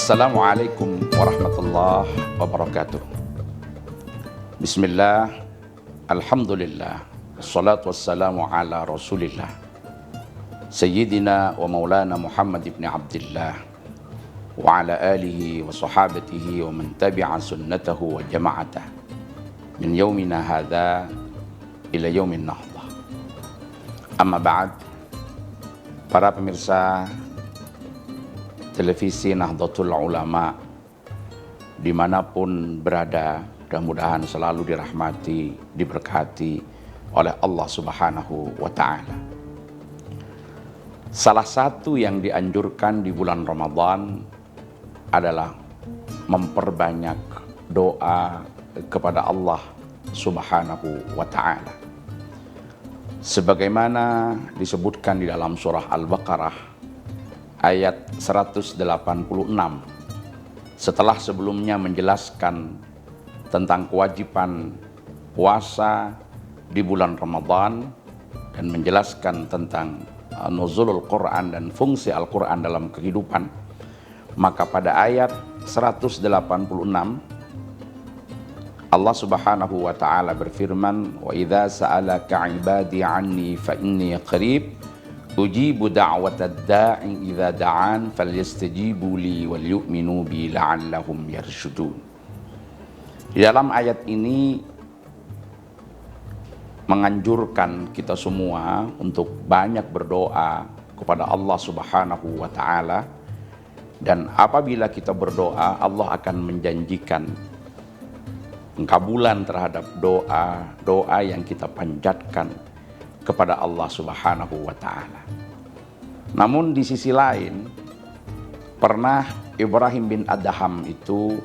Assalamualaikum warahmatullahi wabarakatuh. Bismillah, alhamdulillah, wassalatu wassalamu ala rasulillah Sayyidina wa maulana Muhammad ibn Abdillah wa ala alihi wa sahabatihi wa man tabi'a sunnatahu wa jama'atah min yaumina hadha ila yaumin nahdah. Amma ba'd, para pemirsa televisi Nahdlatul Ulama dimanapun berada, mudah-mudahan selalu dirahmati, diberkati oleh Allah Subhanahu wa Ta'ala. Salah satu yang dianjurkan di bulan Ramadan adalah memperbanyak doa kepada Allah Subhanahu wa Ta'ala. Sebagaimana disebutkan di dalam surah Al-Baqarah ayat 186, setelah sebelumnya menjelaskan tentang kewajiban puasa di bulan Ramadan dan menjelaskan tentang nuzulul Quran dan fungsi Al-Quran dalam kehidupan, maka pada ayat 186 Allah Subhanahu wa Ta'ala berfirman, wa idza sa'alaka 'ibadi 'anni fa inni qarib ujibu da'watad da'i idza da'an falyastajibu li wal yu'minu bi la'allahum yarshudun. Di dalam ayat ini menganjurkan kita semua untuk banyak berdoa kepada Allah Subhanahu wa Ta'ala, dan apabila kita berdoa Allah akan menjanjikan pengkabulan terhadap doa yang kita panjatkan kepada Allah Subhanahu wa Ta'ala. Namun di sisi lain, pernah Ibrahim bin Adham itu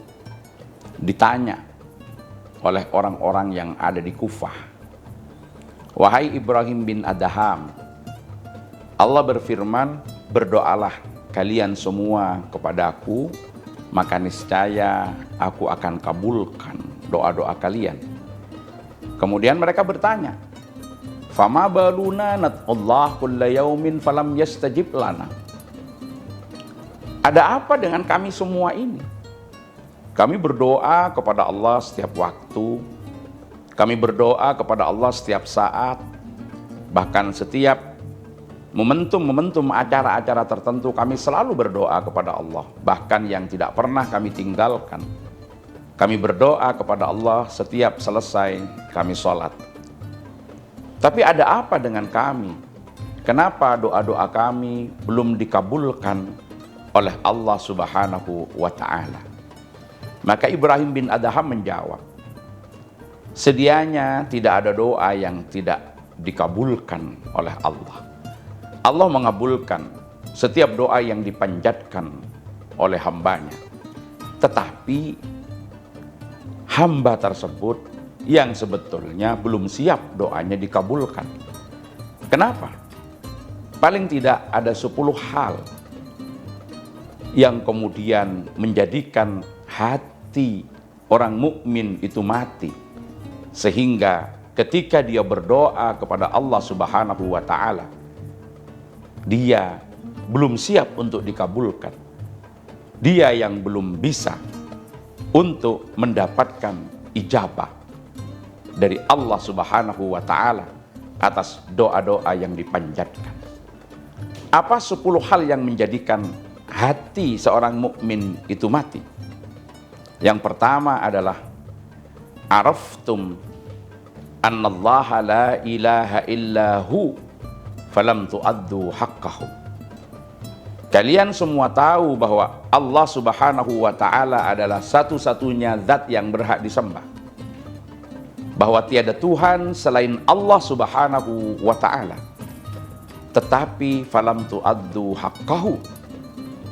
ditanya oleh orang-orang yang ada di Kufah, wahai Ibrahim bin Adham, Allah berfirman, berdoalah kalian semua kepadaku, maka niscaya aku akan kabulkan doa-doa kalian. Kemudian mereka bertanya, fama baluna nat'ullah kulla yaumin falam yastajib lana. Ada apa dengan kami semua ini? Kami berdoa kepada Allah setiap waktu, kami berdoa kepada Allah setiap saat, bahkan setiap momentum acara-acara tertentu kami selalu berdoa kepada Allah, bahkan yang tidak pernah kami tinggalkan. Kami berdoa kepada Allah setiap selesai kami sholat. Tapi ada apa dengan kami? Kenapa doa-doa kami belum dikabulkan oleh Allah Subhanahu wa Ta'ala? Maka Ibrahim bin Adham menjawab, sedianya tidak ada doa yang tidak dikabulkan oleh Allah. Allah mengabulkan setiap doa yang dipanjatkan oleh hambanya. Tetapi hamba tersebut yang sebetulnya belum siap doanya dikabulkan. Kenapa? Paling tidak ada 10 hal yang kemudian menjadikan hati orang mukmin itu mati, sehingga ketika dia berdoa kepada Allah Subhanahu wa Ta'ala, dia belum siap untuk dikabulkan. Dia yang belum bisa untuk mendapatkan ijabah dari Allah Subhanahu wa Ta'ala atas doa-doa yang dipanjatkan. Apa 10 hal yang menjadikan hati seorang mukmin itu mati? Yang pertama adalah araftum annallaha la ilaha illahu falam tu'addu haqqahu. Kalian semua tahu bahwa Allah Subhanahu wa Ta'ala adalah satu-satunya zat yang berhak disembah, bahwa tiada Tuhan selain Allah Subhanahu wa Ta'ala. Tetapi falam tu'addu haqqahu,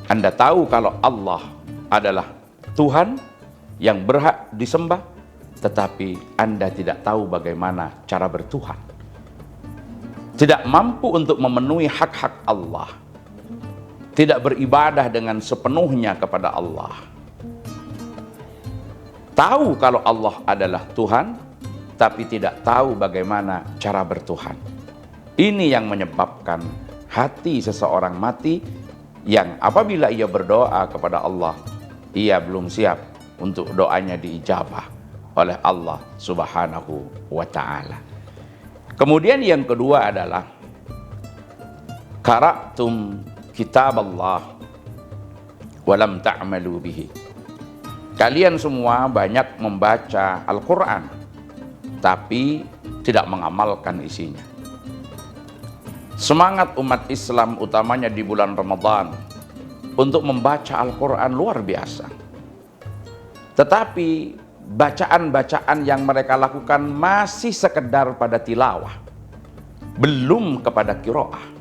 Anda tahu kalau Allah adalah Tuhan yang berhak disembah, tetapi Anda tidak tahu bagaimana cara bertuhan, tidak mampu untuk memenuhi hak-hak Allah, tidak beribadah dengan sepenuhnya kepada Allah. Tahu kalau Allah adalah Tuhan, tapi tidak tahu bagaimana cara bertuhan. Ini yang menyebabkan hati seseorang mati, yang apabila ia berdoa kepada Allah ia belum siap untuk doanya diijabah oleh Allah Subhanahu wa ta'ala. Kemudian yang kedua adalah qara'tum kitab Allah walam ta'malu bihi. Kalian semua banyak membaca Al-Quran tapi tidak mengamalkan isinya. Semangat umat Islam utamanya di bulan Ramadan untuk membaca Al-Quran luar biasa. Tetapi bacaan-bacaan yang mereka lakukan masih sekedar pada tilawah, belum kepada qiraah.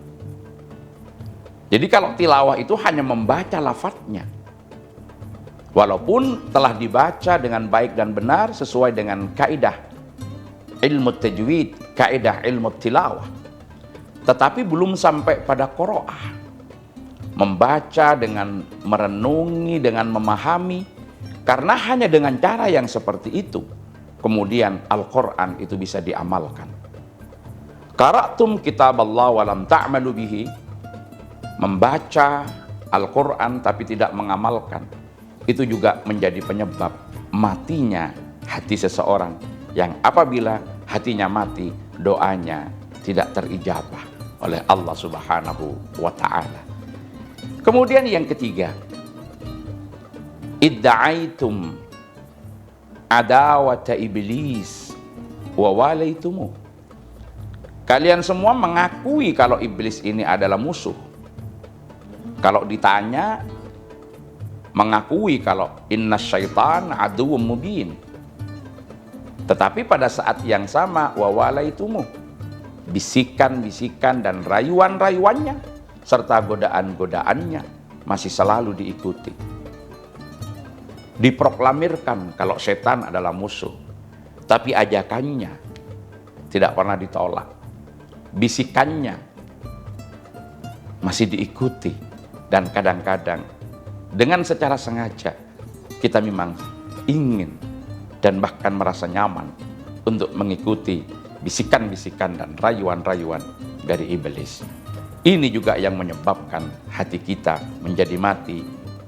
Jadi kalau tilawah itu hanya membaca lafadznya, walaupun telah dibaca dengan baik dan benar sesuai dengan kaidah ilmu tajwid, kaidah ilmu tilawah, tetapi belum sampai pada qiraah, membaca dengan merenungi, dengan memahami. Karena hanya dengan cara yang seperti itu kemudian Al-Quran itu bisa diamalkan. Qara'tum kitab Allah walam ta'malu bihi, membaca Al-Quran tapi tidak mengamalkan, itu juga menjadi penyebab matinya hati seseorang, yang apabila hatinya mati, doanya tidak terijabah oleh Allah Subhanahu wa ta'ala. Kemudian yang ketiga, idda'aitum adawata iblis wa walaitumu. Kalian semua mengakui kalau iblis ini adalah musuh. Kalau ditanya, mengakui kalau inna syaitan aduwwum mubin. Tetapi pada saat yang sama, wa walaitumu, bisikan-bisikan dan rayuan-rayuannya serta godaan-godaannya masih selalu diikuti. Diproklamirkan kalau setan adalah musuh, tapi ajakannya tidak pernah ditolak. Bisikannya masih diikuti, dan kadang-kadang dengan secara sengaja kita memang ingin dan bahkan merasa nyaman untuk mengikuti bisikan-bisikan dan rayuan-rayuan dari iblis. Ini juga yang menyebabkan hati kita menjadi mati,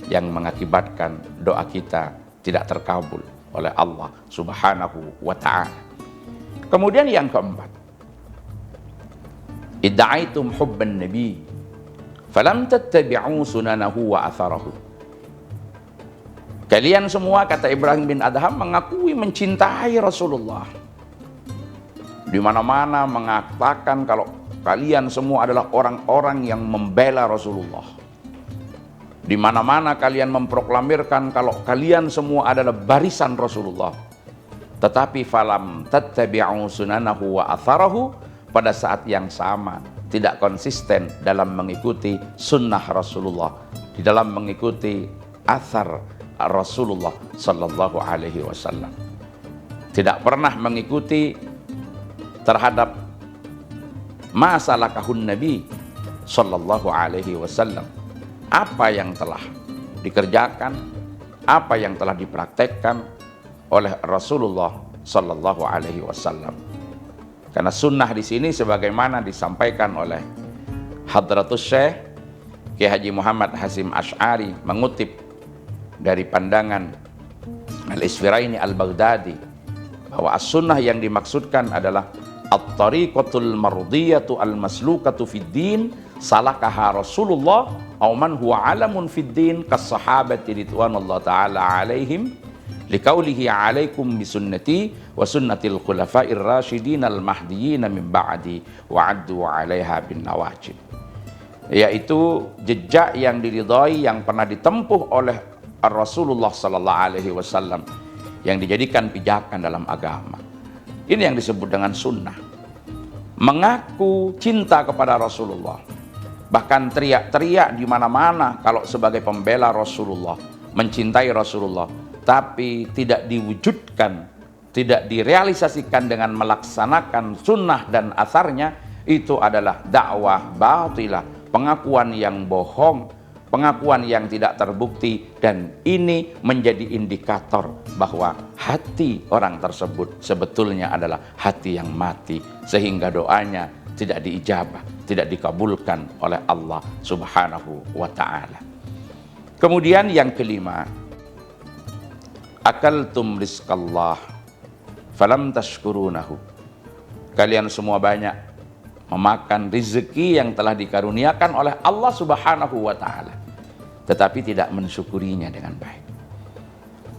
yang mengakibatkan doa kita tidak terkabul oleh Allah Subhanahu wa ta'ala. Kemudian yang keempat, idda'aitum hubban nabi falam tattabi'u sunanahu wa atharahu. Kalian semua, kata Ibrahim bin Adham, mengakui mencintai Rasulullah. Di mana-mana mengatakan kalau kalian semua adalah orang-orang yang membela Rasulullah. Di mana-mana kalian memproklamirkan kalau kalian semua adalah barisan Rasulullah. Tetapi falam tattabi'u sunanahu wa atharahu, pada saat yang sama tidak konsisten dalam mengikuti sunnah Rasulullah, di dalam mengikuti athar Rasulullah sallallahu alaihi wasallam. Tidak pernah mengikuti terhadap masalah kahun Nabi sallallahu alaihi wasallam, apa yang telah dikerjakan, apa yang telah dipraktekkan oleh Rasulullah sallallahu alaihi wasallam. Karena sunnah di sini sebagaimana disampaikan oleh Hadratus Syekh Kiai Haji Muhammad Hasyim Asy'ari mengutip dari pandangan Al-Isfiraini Al-Baghdadi, bahwa as-sunnah yang dimaksudkan adalah at-tariqatul mardiyatu al-maslukatu fid din salakaha Rasulullah aw man huwa alamun fid din kas-sahabati ridwanullah ta'ala alaihim liqaulihi alaikum bisunnati wa sunnatil khulafair rasyidin al-mahdiyyin min ba'di wa addu 'alaiha bin nawajib. Yaitu jejak yang diridhai yang pernah ditempuh oleh Rasulullah sallallahu alaihi wasallam, yang dijadikan pijakan dalam agama. Ini yang disebut dengan sunnah. Mengaku cinta kepada Rasulullah, bahkan teriak-teriak di mana-mana kalau sebagai pembela Rasulullah, mencintai Rasulullah, tapi tidak diwujudkan, tidak direalisasikan dengan melaksanakan sunnah dan asarnya, itu adalah dakwah batilah, pengakuan yang bohong, pengakuan yang tidak terbukti, dan ini menjadi indikator bahwa hati orang tersebut sebetulnya adalah hati yang mati, sehingga doanya tidak diijabah, tidak dikabulkan oleh Allah Subhanahu wa ta'ala. Kemudian yang kelima, akaltum rizqallah falam tashkurunahu. Kalian semua banyak memakan rezeki yang telah dikaruniakan oleh Allah Subhanahu wa taala, tetapi tidak mensyukurinya dengan baik.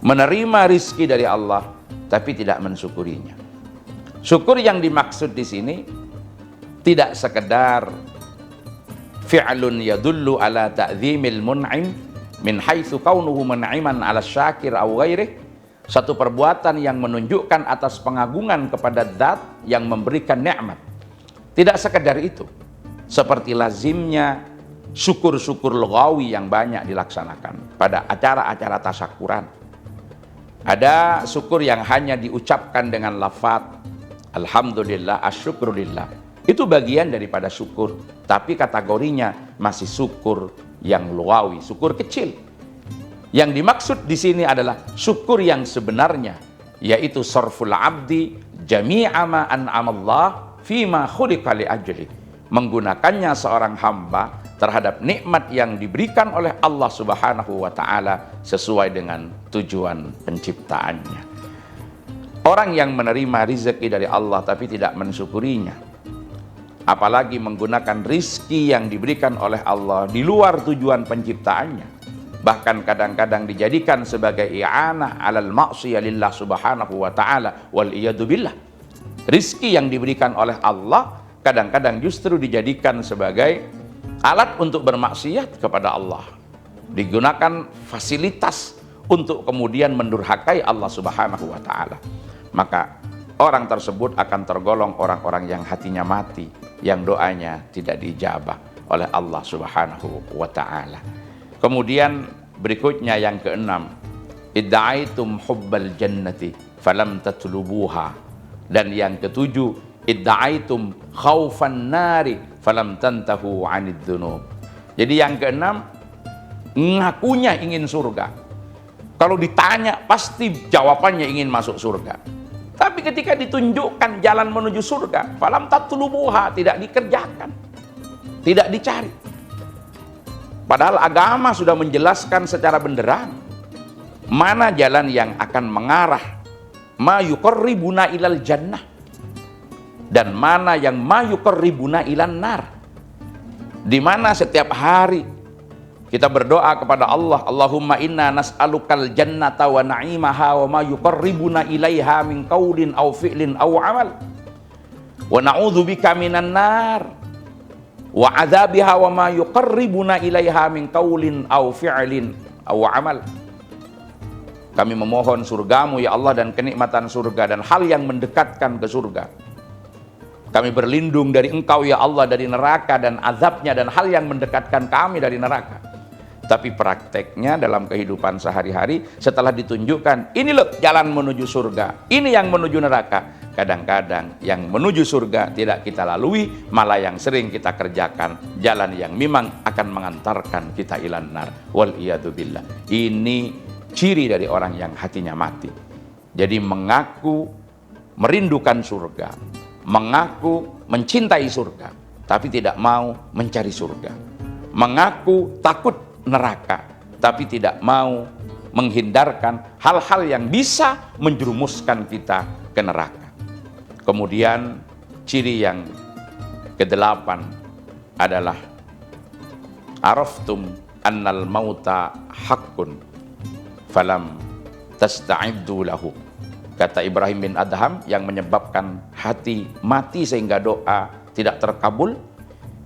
Menerima rizki dari Allah tapi tidak mensyukurinya. Syukur yang dimaksud di sini tidak sekedar fi'lun yadullu ala ta'zimil mun'im min haitsu kaunuhu mun'iman ala syakir aw ghairih, satu perbuatan yang menunjukkan atas pengagungan kepada zat yang memberikan nikmat. Tidak sekedar itu, seperti lazimnya syukur-syukur lughawi yang banyak dilaksanakan pada acara-acara tasyakuran. Ada syukur yang hanya diucapkan dengan lafaz alhamdulillah, asyukrulillah. Itu bagian daripada syukur, tapi kategorinya masih syukur yang lughawi, syukur kecil. Yang dimaksud di sini adalah syukur yang sebenarnya, yaitu sarful abdi jami'a ma an'amallah fima khuliqa li ajli. Menggunakannya seorang hamba terhadap nikmat yang diberikan oleh Allah Subhanahu wa taala sesuai dengan tujuan penciptaannya. Orang yang menerima rezeki dari Allah tapi tidak mensyukurinya, apalagi menggunakan rizki yang diberikan oleh Allah di luar tujuan penciptaannya, bahkan kadang-kadang dijadikan sebagai i'anah alal ma'siyah lillah subhanahu wa ta'ala wal iyadu billah. Rizki yang diberikan oleh Allah kadang-kadang justru dijadikan sebagai alat untuk bermaksiat kepada Allah, digunakan fasilitas untuk kemudian mendurhakai Allah Subhanahu wa ta'ala. Maka orang tersebut akan tergolong orang-orang yang hatinya mati, yang doanya tidak dijabah oleh Allah Subhanahu wa ta'ala. Kemudian berikutnya yang keenam, idda'aitum hubbal jannati falam tatlubuha. Dan yang ketujuh, idda'aitum khaufan nari falam tantahu 'anid dzunub. Jadi yang keenam, ngakunya ingin surga. Kalau ditanya pasti jawabannya ingin masuk surga. Tapi ketika ditunjukkan jalan menuju surga, falam tatlubuha, tidak dikerjakan, tidak dicari. Padahal agama sudah menjelaskan secara benderang mana jalan yang akan mengarah ma yuqarribuna ilal jannah dan mana yang ma yuqarribuna ilan nar. Di mana setiap hari kita berdoa kepada Allah, Allahumma inna nas'alukal jannata wa na'imaha wa ma yuqarribuna ilaiha min qaulin aw fi'lin aw amal wa na'udzubika minan nar wa adzabiha wa ma yuqarribuna ilaiha min qaulin aw fi'lin aw amal. Kami memohon surgamu ya Allah dan kenikmatan surga dan hal yang mendekatkan ke surga. Kami berlindung dari Engkau ya Allah dari neraka dan azabnya dan hal yang mendekatkan kami dari neraka. Tapi prakteknya dalam kehidupan sehari-hari setelah ditunjukkan ini loh jalan menuju surga, ini yang menuju neraka, kadang-kadang yang menuju surga tidak kita lalui, malah yang sering kita kerjakan jalan yang memang akan mengantarkan kita ilan nar wal iyadu billah. Ini ciri dari orang yang hatinya mati. Jadi mengaku merindukan surga, mengaku mencintai surga, tapi tidak mau mencari surga. Mengaku takut neraka, tapi tidak mau menghindarkan hal-hal yang bisa menjerumuskan kita ke neraka. Kemudian ciri yang kedelapan adalah araftum annal mauta haqqun falam tasta'iddu lahu. Kata Ibrahim bin Adham yang menyebabkan hati mati sehingga doa tidak terkabul.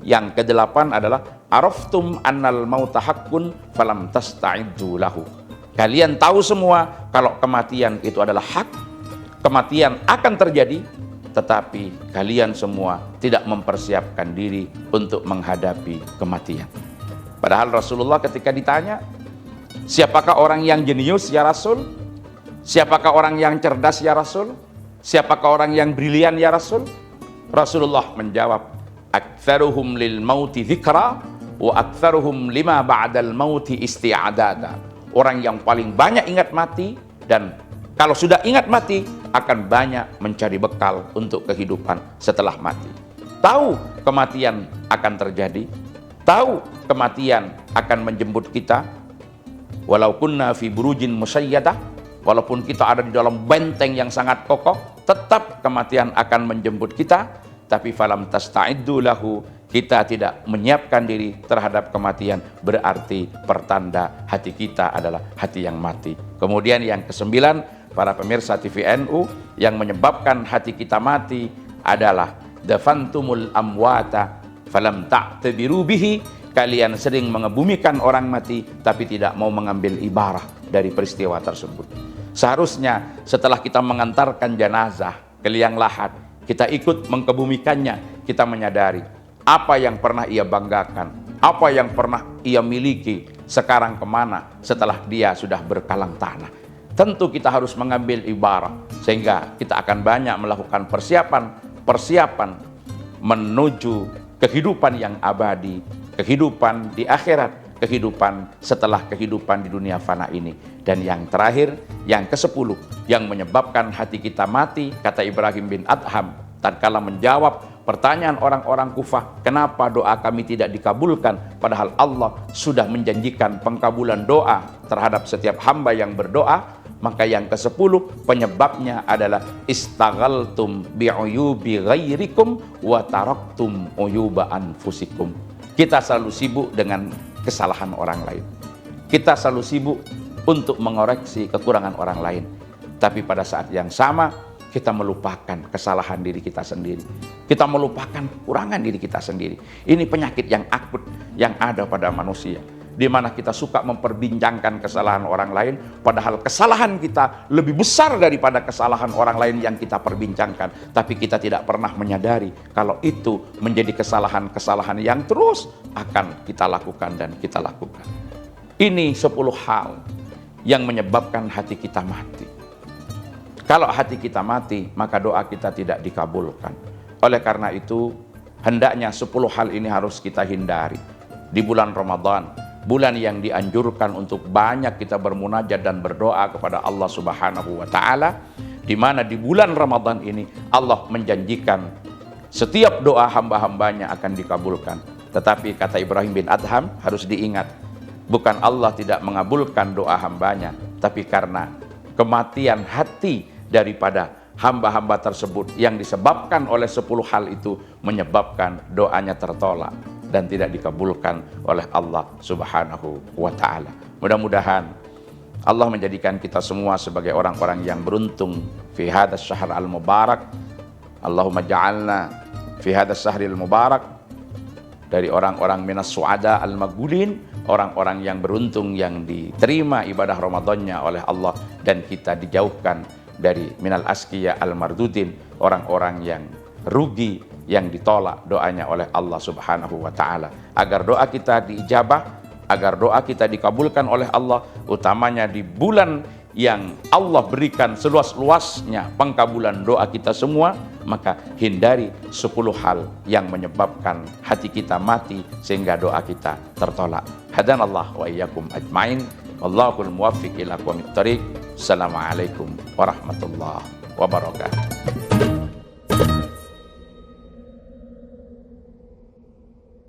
Yang kedelapan adalah araftum annal mauta haqqun falam tasta'iddu lahu. Kalian tahu semua kalau kematian itu adalah hak, kematian akan terjadi, tetapi kalian semua tidak mempersiapkan diri untuk menghadapi kematian. Padahal Rasulullah ketika ditanya, siapakah orang yang jenius ya Rasul? Siapakah orang yang cerdas ya Rasul? Siapakah orang yang brilian ya Rasul? Rasulullah menjawab, aktsaruhum lil mauti dzikra wa aktsaruhum lima ba'dal mauti isti'adada. Orang yang paling banyak ingat mati, dan kalau sudah ingat mati akan banyak mencari bekal untuk kehidupan setelah mati. Tahu kematian akan terjadi, tahu kematian akan menjemput kita. Walau kunna fi burujin musayyadah, walaupun kita ada di dalam benteng yang sangat kokoh, tetap kematian akan menjemput kita. Tapi falam tasta'iddu lahu, kita tidak menyiapkan diri terhadap kematian, berarti pertanda hati kita adalah hati yang mati. Kemudian yang kesembilan, para pemirsa TVNU, yang menyebabkan hati kita mati adalah dafantumul amwata falam ta'tabiru bihi, kalian sering mengebumikan orang mati tapi tidak mau mengambil ibarah dari peristiwa tersebut. Seharusnya setelah kita mengantarkan jenazah ke liang lahat, kita ikut mengkebumikannya, kita menyadari apa yang pernah ia banggakan, apa yang pernah ia miliki, sekarang kemana setelah dia sudah berkalang tanah. Tentu kita harus mengambil ibarah, sehingga kita akan banyak melakukan persiapan menuju kehidupan yang abadi, kehidupan di akhirat, kehidupan setelah kehidupan di dunia fana ini. Dan yang terakhir, yang ke-10, yang menyebabkan hati kita mati, kata Ibrahim bin Adham tatkala menjawab pertanyaan orang-orang Kufah, kenapa doa kami tidak dikabulkan, padahal Allah sudah menjanjikan pengkabulan doa terhadap setiap hamba yang berdoa. Maka yang ke-10 penyebabnya adalah istaghaltum bi'uyubi ghairikum wa taraktum uyuba anfusikum. Kita selalu sibuk dengan kesalahan orang lain. Kita selalu sibuk untuk mengoreksi kekurangan orang lain. Tapi pada saat yang sama, kita melupakan kesalahan diri kita sendiri. Kita melupakan kekurangan diri kita sendiri. Ini penyakit yang akut yang ada pada manusia, di mana kita suka memperbincangkan kesalahan orang lain, padahal kesalahan kita lebih besar daripada kesalahan orang lain yang kita perbincangkan. Tapi kita tidak pernah menyadari kalau itu menjadi kesalahan-kesalahan yang terus akan kita lakukan dan kita lakukan. Ini 10 hal yang menyebabkan hati kita mati. Kalau hati kita mati, maka doa kita tidak dikabulkan. Oleh karena itu, hendaknya 10 hal ini harus kita hindari. Di bulan Ramadan, bulan yang dianjurkan untuk banyak kita bermunajat dan berdoa kepada Allah Subhanahu wa Ta'ala, di mana di bulan Ramadan ini Allah menjanjikan setiap doa hamba-hambanya akan dikabulkan. Tetapi kata Ibrahim bin Adham, harus diingat, bukan Allah tidak mengabulkan doa hambanya, tapi karena kematian hati daripada hamba-hamba tersebut yang disebabkan oleh 10 hal itu menyebabkan doanya tertolak dan tidak dikabulkan oleh Allah Subhanahu wa Ta'ala. Mudah-mudahan Allah menjadikan kita semua sebagai orang-orang yang beruntung fi hadzal syahr al-mubarak. Allahumma ja'alna fi hadzal syahril mubarak dari orang-orang minas su'ada al-maghbulin, orang-orang yang beruntung yang diterima ibadah Ramadannya oleh Allah, dan kita dijauhkan dari minal asqiya al-mardudin, orang-orang yang rugi yang ditolak doanya oleh Allah Subhanahu wa Ta'ala. Agar doa kita diijabah, agar doa kita dikabulkan oleh Allah, utamanya di bulan yang Allah berikan seluas-luasnya pengkabulan doa kita semua, maka hindari 10 hal yang menyebabkan hati kita mati sehingga doa kita tertolak. Hadanallah wa iyyakum ajmain. Wallahul muwaffiq ila aqwamit thoriq. Assalamualaikum warahmatullahi wabarakatuh.